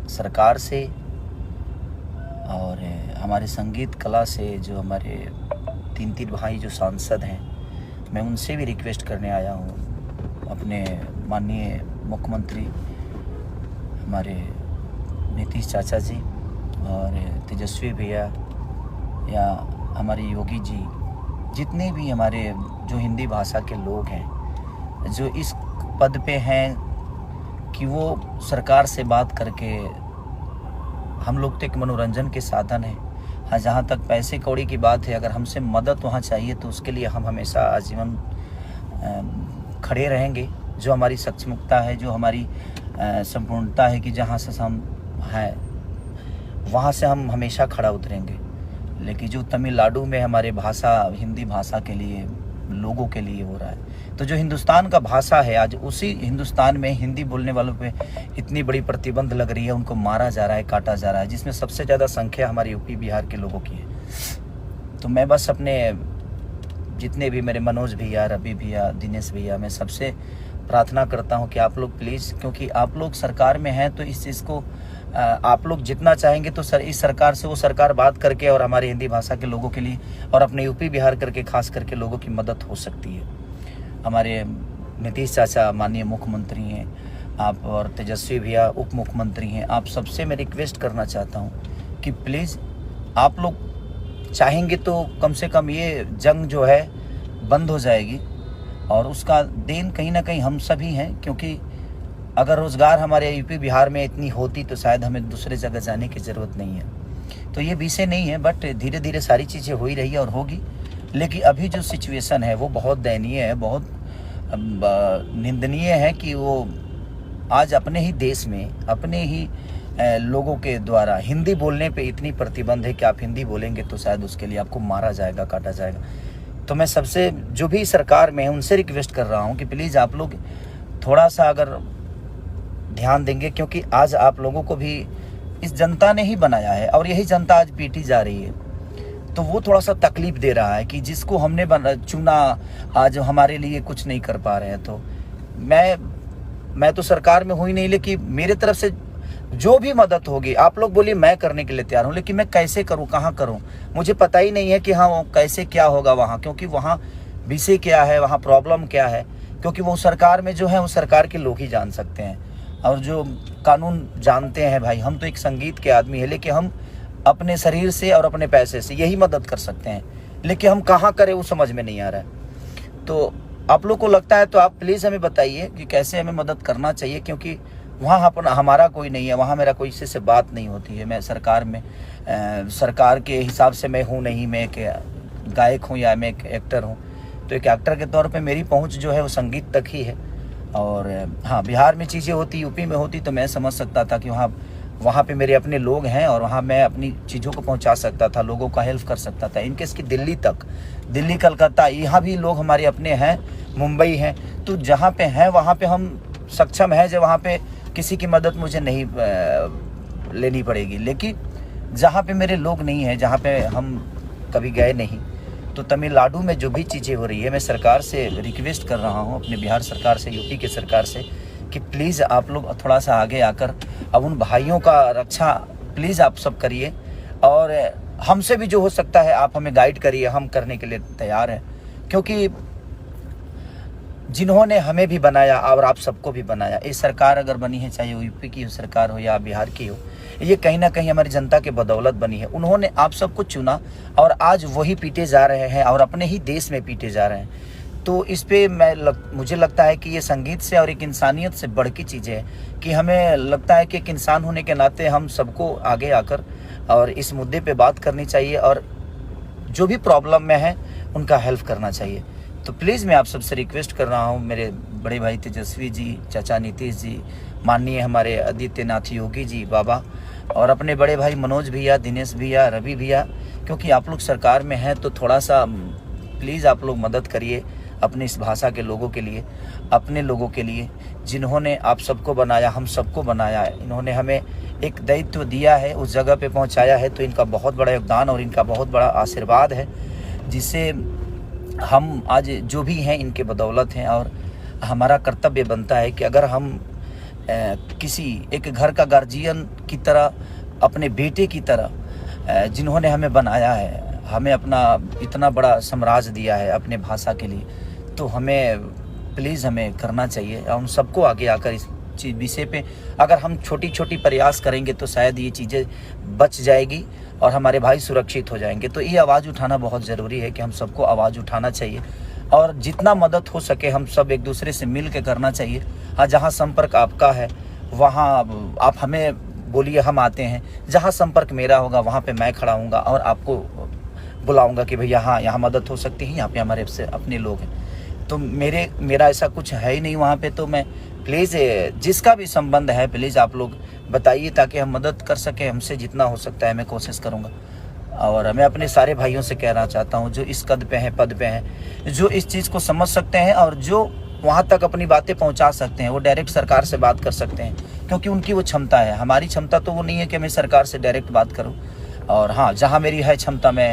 सरकार से और हमारे संगीत कला से जो हमारे तीन भाई जो सांसद हैं, मैं उनसे भी रिक्वेस्ट करने आया हूँ। अपने माननीय मुख्यमंत्री हमारे नीतीश चाचा जी और तेजस्वी भैया या हमारे योगी जी, जितने भी हमारे जो हिंदी भाषा के लोग हैं जो इस पद पे हैं कि वो सरकार से बात करके, हम लोग तो एक मनोरंजन के साधन है। हाँ, जहाँ तक पैसे कौड़ी की बात है, अगर हमसे मदद वहाँ चाहिए तो उसके लिए हम हमेशा आजीवन खड़े रहेंगे। जो हमारी सक्षमता है, जो हमारी संपूर्णता है कि जहाँ से हम हैं वहाँ से हम हमेशा खड़ा उतरेंगे। लेकिन जो तमिलनाडु में हमारे भाषा, हिंदी भाषा के लिए, लोगों के लिए हो रहा है, तो जो हिंदुस्तान का भाषा है, आज उसी हिंदुस्तान में हिंदी बोलने वालों पे इतनी बड़ी प्रतिबंध लग रही है, उनको मारा जा रहा है, काटा जा रहा है, जिसमें सबसे ज़्यादा संख्या हमारे यूपी बिहार के लोगों की है। तो मैं बस अपने जितने भी मेरे मनोज भैया, रवि भैया, दिनेश भैया, मैं सबसे प्रार्थना करता हूँ कि आप लोग प्लीज़, क्योंकि आप लोग सरकार में हैं, तो इस चीज़ को आप लोग जितना चाहेंगे तो इस सरकार से वो सरकार बात करके और हमारी हिंदी भाषा के लोगों के लिए और अपने यूपी बिहार करके खास करके लोगों की मदद हो सकती है। हमारे नीतीश चाचा माननीय मुख्यमंत्री हैं आप, और तेजस्वी भैया उप मुख्यमंत्री हैं, आप सबसे मैं रिक्वेस्ट करना चाहता हूं कि प्लीज़ आप लोग चाहेंगे तो कम से कम ये जंग जो है बंद हो जाएगी, और उसका देन कहीं ना कहीं हम सभी हैं। क्योंकि अगर रोज़गार हमारे यूपी बिहार में इतनी होती तो शायद हमें दूसरे जगह जाने की ज़रूरत नहीं है। तो ये विषय नहीं है, बट धीरे धीरे सारी चीज़ें हो ही रही है और होगी। लेकिन अभी जो सिचुएशन है वो बहुत दयनीय है, बहुत निंदनीय है कि वो आज अपने ही देश में, अपने ही लोगों के द्वारा हिंदी बोलने पे इतनी प्रतिबंध है कि आप हिंदी बोलेंगे तो शायद उसके लिए आपको मारा जाएगा, काटा जाएगा। तो मैं सबसे जो भी सरकार में है उनसे रिक्वेस्ट कर रहा हूँ कि प्लीज़ आप लोग थोड़ा सा अगर ध्यान देंगे, क्योंकि आज आप लोगों को भी इस जनता ने ही बनाया है और यही जनता आज पीटी जा रही है। तो वो थोड़ा सा तकलीफ दे रहा है कि जिसको हमने चुना आज हमारे लिए कुछ नहीं कर पा रहे हैं। तो मैं तो सरकार में हुई नहीं, लेकिन मेरे तरफ से जो भी मदद होगी आप लोग बोलिए, मैं करने के लिए तैयार हूँ। लेकिन मैं कैसे करूँ, कहाँ करूँ, मुझे पता ही नहीं है कि हाँ कैसे क्या होगा वहाँ, क्योंकि वहाँ विषय क्या है, वहाँ प्रॉब्लम क्या है। क्योंकि वो सरकार में जो है वो सरकार के लोग ही जान सकते हैं, और जो कानून जानते हैं भाई। हम तो एक संगीत के आदमी है, लेकिन हम अपने शरीर से और अपने पैसे से यही मदद कर सकते हैं, लेकिन हम कहाँ करें वो समझ में नहीं आ रहा है। तो आप लोग को लगता है तो आप प्लीज़ हमें बताइए कि कैसे हमें मदद करना चाहिए, क्योंकि वहाँ अपना हमारा कोई नहीं है, वहाँ मेरा कोई से बात नहीं होती है। मैं सरकार में सरकार के हिसाब से मैं हूँ नहीं, मैं एक गायक हूँ या मैं एक एक्टर हूँ। तो एक एक्टर के तौर पे मेरी पहुँच जो है वो संगीत तक ही है। और हाँ, बिहार में चीज़ें होती, यूपी में होती तो मैं समझ सकता था कि वहाँ पे मेरे अपने लोग हैं और वहाँ मैं अपनी चीज़ों को पहुँचा सकता था, लोगों का हेल्प कर सकता था। इनकेस की दिल्ली तक, दिल्ली कलकत्ता, यहाँ भी लोग हमारे अपने हैं, मुंबई हैं। तो जहाँ पे हैं वहाँ पे हम सक्षम हैं, जो वहाँ पे किसी की मदद मुझे नहीं लेनी पड़ेगी। लेकिन जहाँ पे मेरे लोग नहीं हैं, जहाँ पे हम कभी गए नहीं, तो तमिलनाडु में जो भी चीज़ें हो रही है, मैं सरकार से रिक्वेस्ट कर रहा हूँ, अपने बिहार सरकार से, यूपी के सरकार से, कि प्लीज़ आप लोग थोड़ा सा आगे आकर अब उन भाइयों का रक्षा प्लीज़ आप सब करिए, और हमसे भी जो हो सकता है आप हमें गाइड करिए, हम करने के लिए तैयार हैं। क्योंकि जिन्होंने हमें भी बनाया और आप सबको भी बनाया, ये सरकार अगर बनी है, चाहे यूपी की सरकार हो या बिहार की हो, ये कहीं ना कहीं हमारी जनता के बदौलत बनी है। उन्होंने आप सबको चुना और आज वही पीटे जा रहे हैं और अपने ही देश में पीटे जा रहे हैं। तो इस पे मुझे लगता है कि ये संगीत से और एक इंसानियत से बढ़ की चीज़ें है कि हमें लगता है कि एक इंसान होने के नाते हम सबको आगे आकर और इस मुद्दे पे बात करनी चाहिए, और जो भी प्रॉब्लम में है उनका हेल्प करना चाहिए। तो प्लीज़ मैं आप सबसे रिक्वेस्ट कर रहा हूँ, मेरे बड़े भाई तेजस्वी जी, चाचा नीतीश जी, माननीय हमारे आदित्यनाथ योगी जी बाबा, और अपने बड़े भाई मनोज भैया, दिनेश भैया, रवि भैया, क्योंकि आप लोग सरकार में हैं तो थोड़ा सा प्लीज़ आप लोग मदद करिए अपनी इस भाषा के लोगों के लिए, अपने लोगों के लिए, जिन्होंने आप सबको बनाया, हम सबको बनाया है। इन्होंने हमें एक दायित्व दिया है, उस जगह पे पहुंचाया है, तो इनका बहुत बड़ा योगदान और इनका बहुत बड़ा आशीर्वाद है, जिससे हम आज जो भी हैं इनके बदौलत हैं। और हमारा कर्तव्य बनता है कि अगर हम किसी एक घर का गार्जियन की तरह, अपने बेटे की तरह जिन्होंने हमें बनाया है, हमें अपना इतना बड़ा साम्राज्य दिया है अपने भाषा के लिए, तो हमें प्लीज़ हमें करना चाहिए। और उन सबको आगे आकर इस विषय पे अगर हम छोटी छोटी प्रयास करेंगे तो शायद ये चीज़ें बच जाएगी और हमारे भाई सुरक्षित हो जाएंगे। तो ये आवाज़ उठाना बहुत ज़रूरी है कि हम सबको आवाज़ उठाना चाहिए और जितना मदद हो सके हम सब एक दूसरे से मिल के करना चाहिए। हाँ, जहाँ संपर्क आपका है वहाँ आप हमें बोलिए, हम आते हैं। जहाँ संपर्क मेरा होगा वहाँ पे मैं खड़ा हूँगा और आपको बुलाऊँगा कि भैया हाँ, यहाँ मदद हो सकती है, यहाँ पे हमारे से अपने लोग हैं। तो मेरा ऐसा कुछ है ही नहीं वहाँ पे। तो मैं प्लीज़ जिसका भी संबंध है प्लीज़ आप लोग बताइए ताकि हम मदद कर सकें। हमसे जितना हो सकता है मैं कोशिश करूँगा। और मैं अपने सारे भाइयों से कहना चाहता हूँ जो इस कद पे हैं, पद पे हैं, जो इस चीज़ को समझ सकते हैं और जो वहाँ तक अपनी बातें पहुँचा सकते हैं, वो डायरेक्ट सरकार से बात कर सकते हैं क्योंकि उनकी वो क्षमता है। हमारी क्षमता तो वो नहीं है कि मैं सरकार से डायरेक्ट बात करूँ। और हाँ, जहाँ मेरी है क्षमता मैं